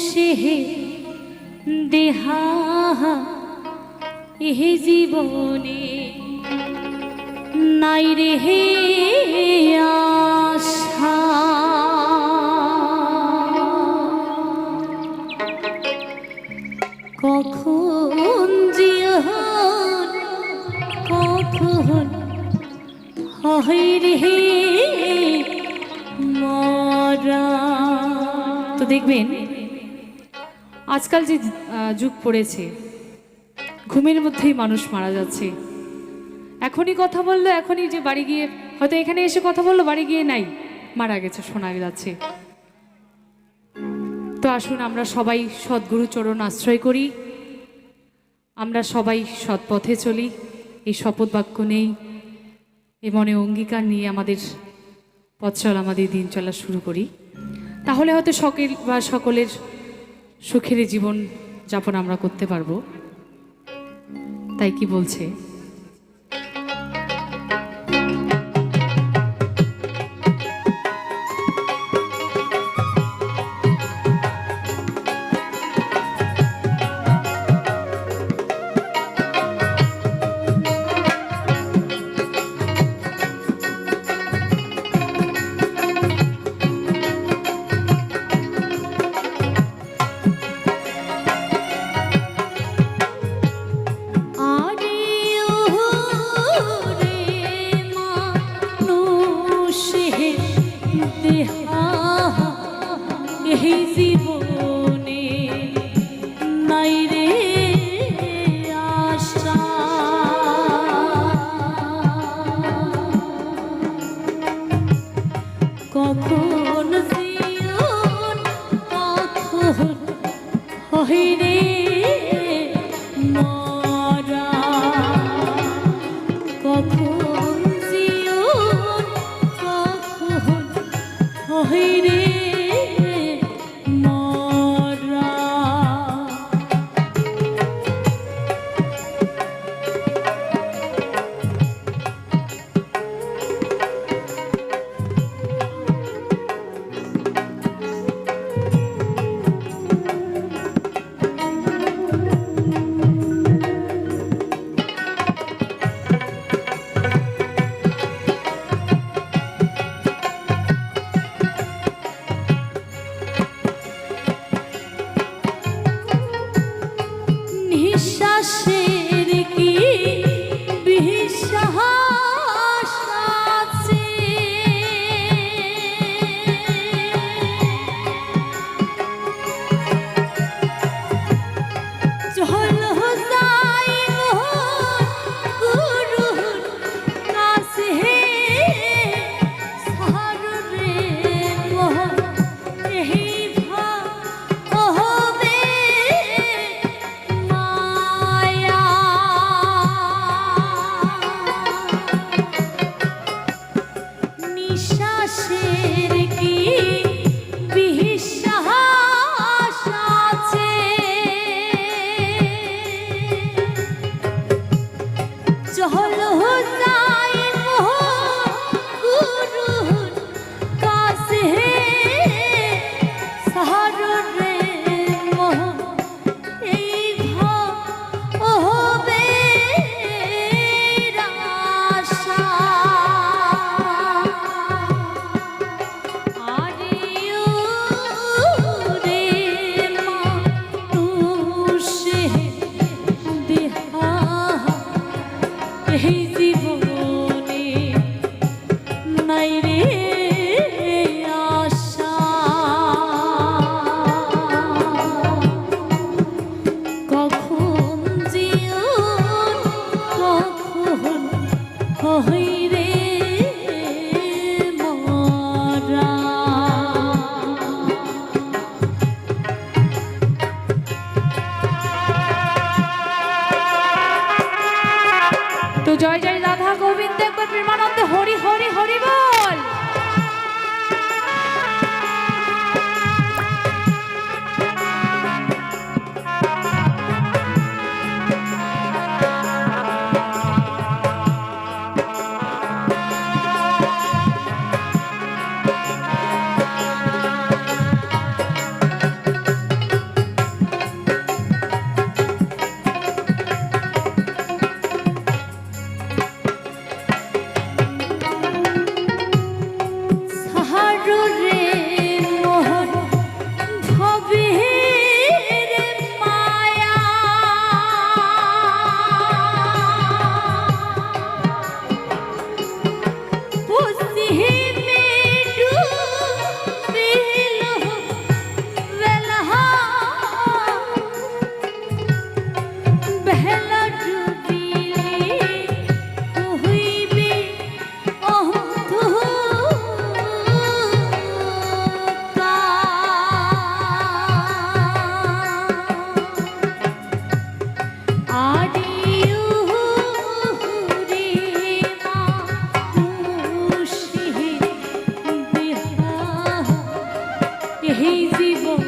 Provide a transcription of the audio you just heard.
সে দেহা এ জীবনে নাই রে হে আশা। কখন জীবন কখন হয় রে মরা। তো দেখবেন আজকাল যে যুগ পড়েছে, ঘুমের মধ্যেই মানুষ মারা যাচ্ছে। এখনই কথা বললো, এখনই যে বাড়ি গিয়ে হয়তো এখানে এসে কথা বললো, বাড়ি গিয়ে নাই, মারা গেছে, শোনা যাচ্ছে। তো আসুন আমরা সবাই সদ্গুরু চরণ আশ্রয় করি, আমরা সবাই সৎ পথে চলি, এই শপথ বাক্য নেই, এ মনে অঙ্গীকার নিয়ে আমাদের পথ চলা, আমাদের দিন চলা শুরু করি। তাহলে হয়তো সকলের সুখের জীবন যাপন আমরা করতে পারবো। তাই কি বলছে, এই জীবনে নাই রে আশা। কখন জীবন কখন হয় রে মরা। কখন জীবন কখন হয় রে এই জীবন